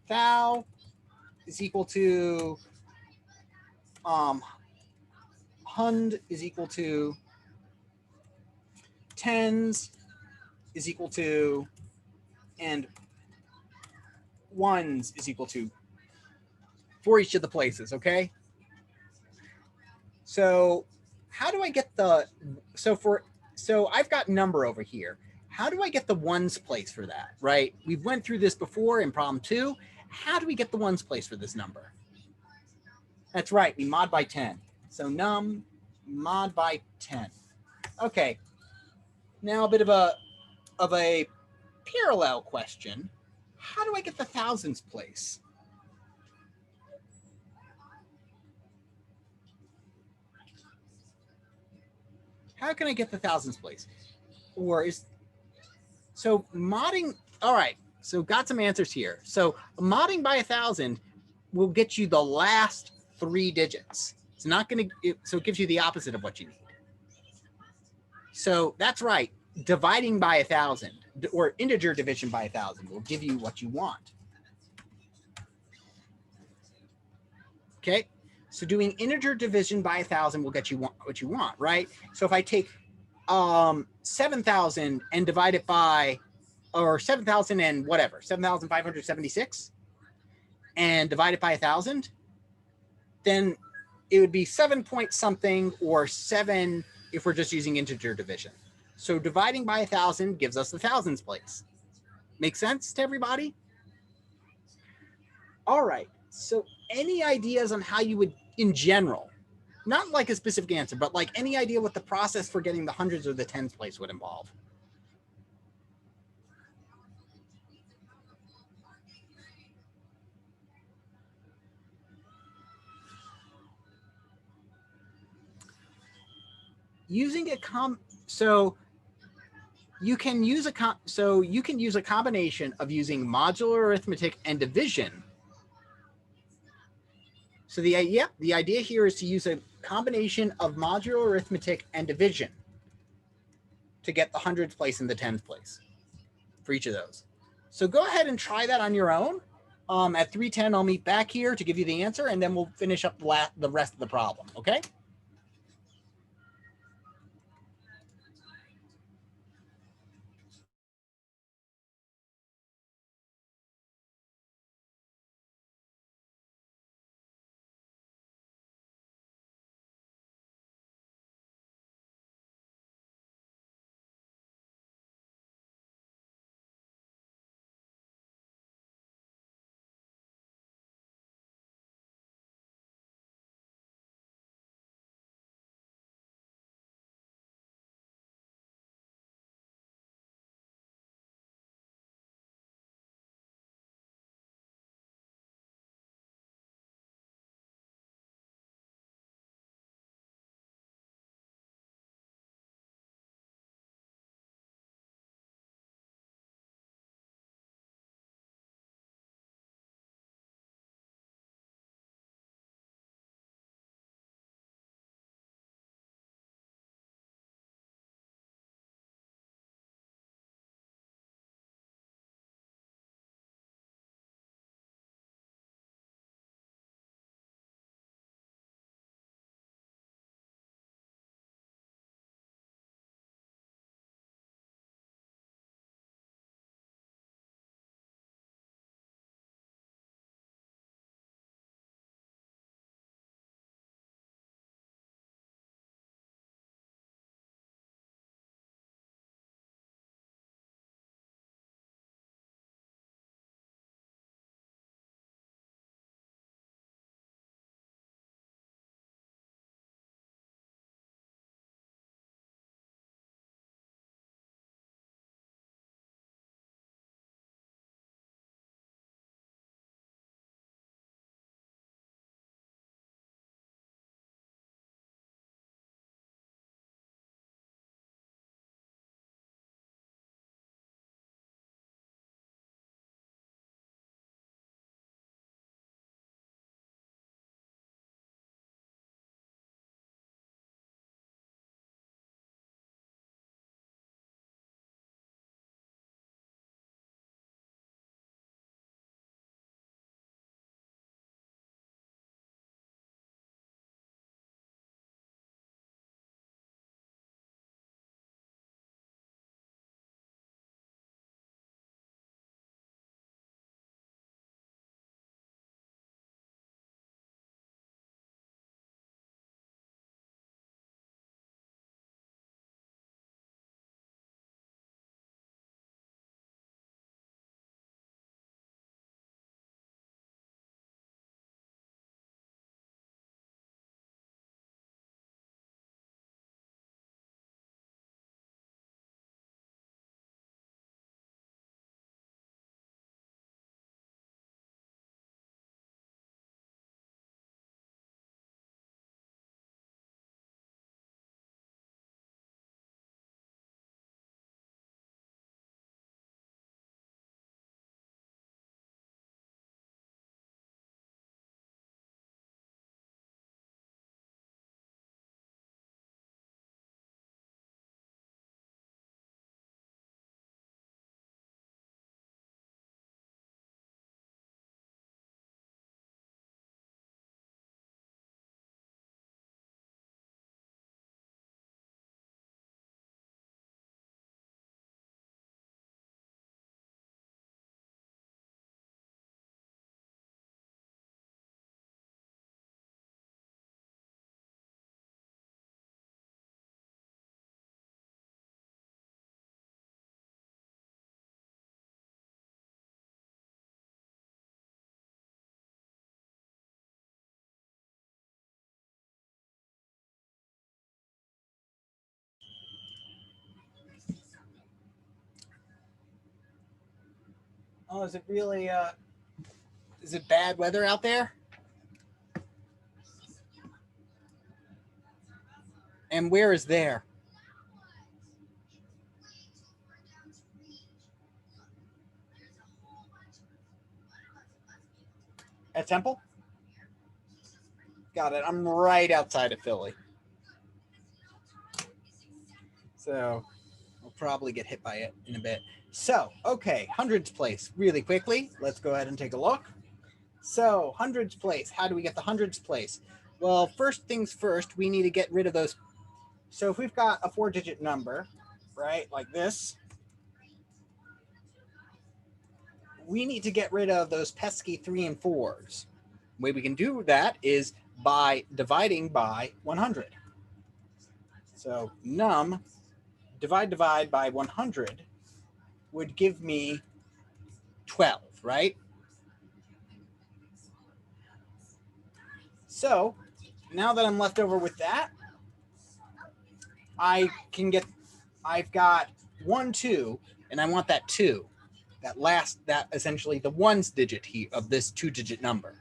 thou is equal to hund is equal to tens is equal to, and ones is equal to for each of the places, okay? So how do I get so I've got number over here. How do I get the ones place for that, right? We went through this before in problem 2. How do we get the ones place for this number? That's right, we mod by 10. So num mod by 10. Okay, now a bit of a parallel question. How do I get the thousands place? How can I get the thousands place? So modding, all right, so got some answers here. So modding by 1,000 will get you the last 3 digits. It's not going to, so it gives you the opposite of what you need. So that's right. Dividing by 1,000 or integer division by 1,000 will give you what you want. Okay. So doing integer division by 1,000 will get you what you want, right? So if I take 7,000 and divide it by, or 7,000 and whatever, 7,576, and divide it by 1,000, then it would be 7 point something or 7 if we're just using integer division. So dividing by 1,000 gives us the thousands place. Make sense to everybody? All right. So any ideas on how you would, in general, not like a specific answer, but like any idea what the process for getting the hundreds or the tens place would involve? Using a so you can use a combination of using modular arithmetic and division. So the idea here is to use a combination of modular arithmetic and division to get the hundreds place and the tens place for each of those. So go ahead and try that on your own. At 3:10, I'll meet back here to give you the answer, and then we'll finish up the rest of the problem, okay? Oh, is it really, is it bad weather out there? And where is there? At Temple? Got it. I'm right outside of Philly. So I'll probably get hit by it in a bit. So, okay, hundreds place really quickly. Let's go ahead and take a look. So hundreds place, how do we get the hundreds place? Well, first things first, we need to get rid of those. So if we've got a 4-digit number, right, like this, we need to get rid of those pesky 3 and 4s. The way we can do that is by dividing by 100. So num divide by 100 would give me 12, right? So now that I'm left over with that, I've got 1, 2, and I want that 2, that essentially the ones digit here of this 2-digit number.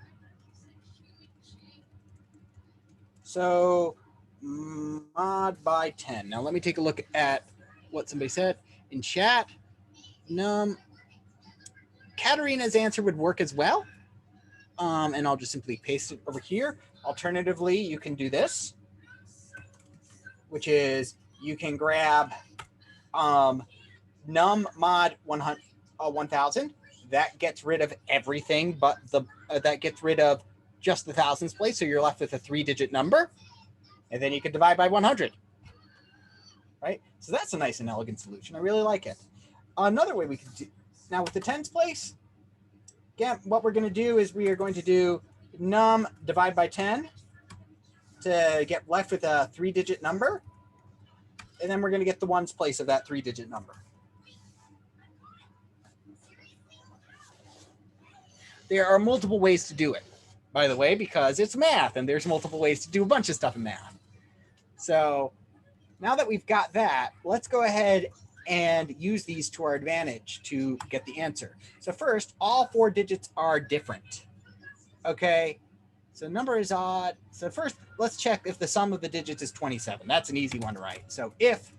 So mod by 10. Now let me take a look at what somebody said in chat. Katarina's answer would work as well. And I'll just simply paste it over here. Alternatively, you can do this, which is you can grab num mod 1000. That gets rid of everything, but that gets rid of just the thousands place. So you're left with a 3-digit number, and then you can divide by 100. Right? So that's a nice and elegant solution. I really like it. Another way we could do now with the tens place. Again, what we're going to do is we are going to do num divide by 10 to get left with a 3-digit number. And then we're going to get the ones place of that 3-digit number. There are multiple ways to do it, by the way, because it's math and there's multiple ways to do a bunch of stuff in math. So now that we've got that, let's go ahead and use these to our advantage to get the answer. So first, all 4 digits are different. Okay, so number is odd. So first, let's check if the sum of the digits is 27. That's an easy one to write. So if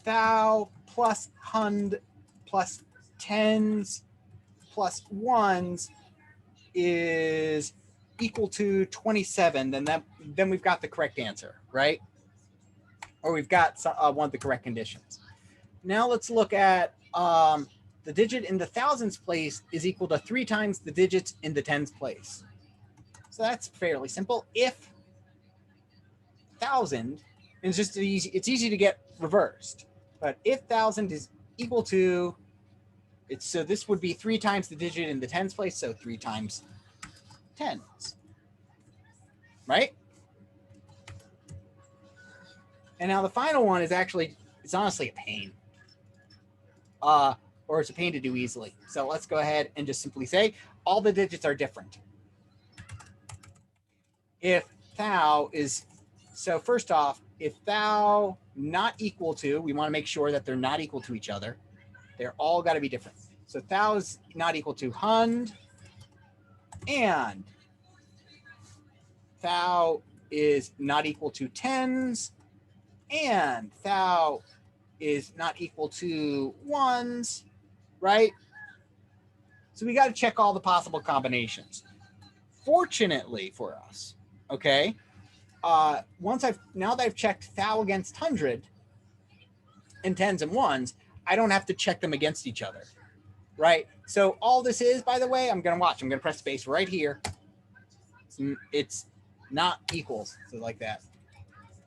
thou plus hund plus tens plus ones is equal to 27, then we've got the correct answer, right? Or we've got one of the correct conditions. Now let's look at the digit in the thousands place is equal to 3 times the digits in the tens place. So that's fairly simple. If 1,000, it's just easy, it's easy to get reversed. But if 1,000 is equal to, so this would be 3 times the digit in the tens place, so 3 times tens, right? And now the final one is actually, it's honestly a pain. Or it's a pain to do easily. So let's go ahead and just simply say all the digits are different. If thou is, so first off, if thou not equal to, we want to make sure that they're not equal to each other. They're all got to be different. So thou is not equal to hund, and thou is not equal to tens, and thou is not equal to ones, right? So we got to check all the possible combinations. Fortunately for us, okay, now that I've checked thou against 100 and tens and ones, I don't have to check them against each other, right? So all this is, by the way, I'm going to press space right here. It's not equals, so like that.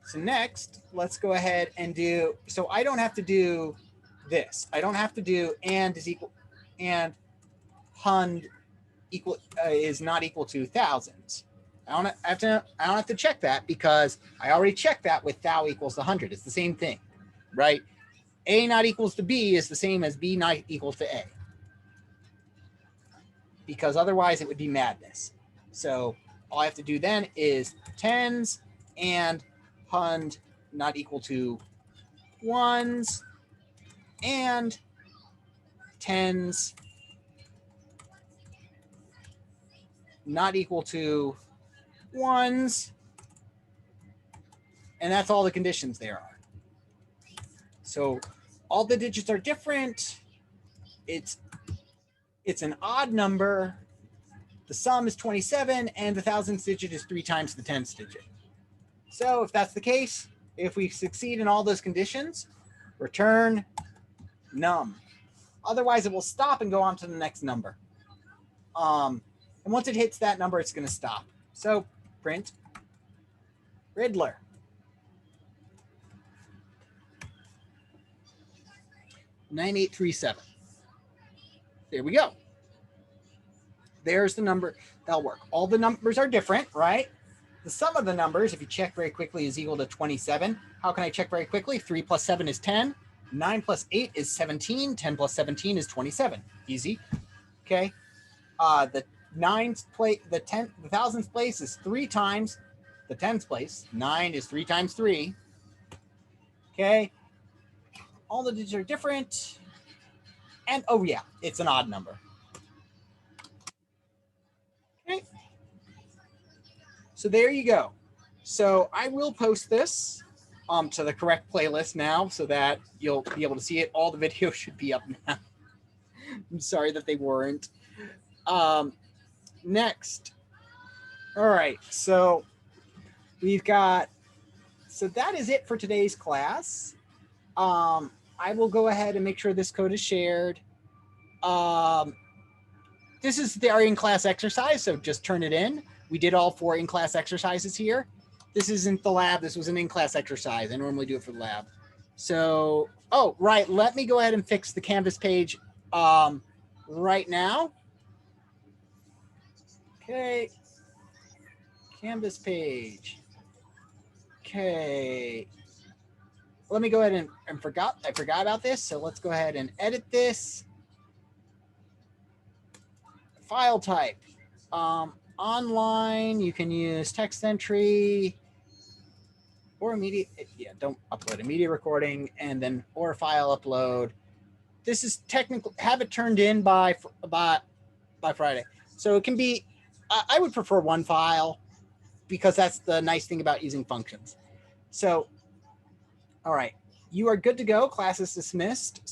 So next, let's go ahead and do, so I don't have to do this. I don't have to do and is equal, and hund equal is not equal to thousands. I don't have to check that because I already checked that with thou equals 100. It's the same thing, right? A not equals to B is the same as B not equals to A, because otherwise it would be madness. So all I have to do then is tens and hund not equal to ones, and tens not equal to ones. And that's all the conditions there are. So all the digits are different. It's an odd number. The sum is 27, and the thousandths digit is 3 times the tens digit. So if that's the case, if we succeed in all those conditions, return num. Otherwise, it will stop and go on to the next number. And once it hits that number, it's going to stop. So print Riddler. $9,837. There we go. There's the number. That'll work. All the numbers are different, right? The sum of the numbers, if you check very quickly, is equal to 27. How can I check very quickly? 3 plus 7 is 10. 9 plus 8 is 17. 10 plus 17 is 27. Easy. Okay. The thousandths place is 3 times the tens place. 9 is 3 times 3. Okay. All the digits are different. And oh yeah, it's an odd number. Okay. So there you go. So I will post this to the correct playlist now so that you'll be able to see it. All the videos should be up now. I'm sorry that they weren't. Next. All right. So we've got, so that is it for today's class. I will go ahead and make sure this code is shared. This is our in-class exercise, so just turn it in. We did all 4 in-class exercises here. This isn't the lab. This was an in-class exercise. I normally do it for the lab. So, oh, right. Let me go ahead and fix the Canvas page right now. Okay. Canvas page. Okay. Let me go ahead and I forgot about this. So let's go ahead and edit this. File type. Online, you can use text entry or immediate. Yeah, don't upload immediate recording and then or file upload. This is technical. Have it turned in by Friday. So it can be. I would prefer one file because that's the nice thing about using functions. So, all right, you are good to go. Class is dismissed.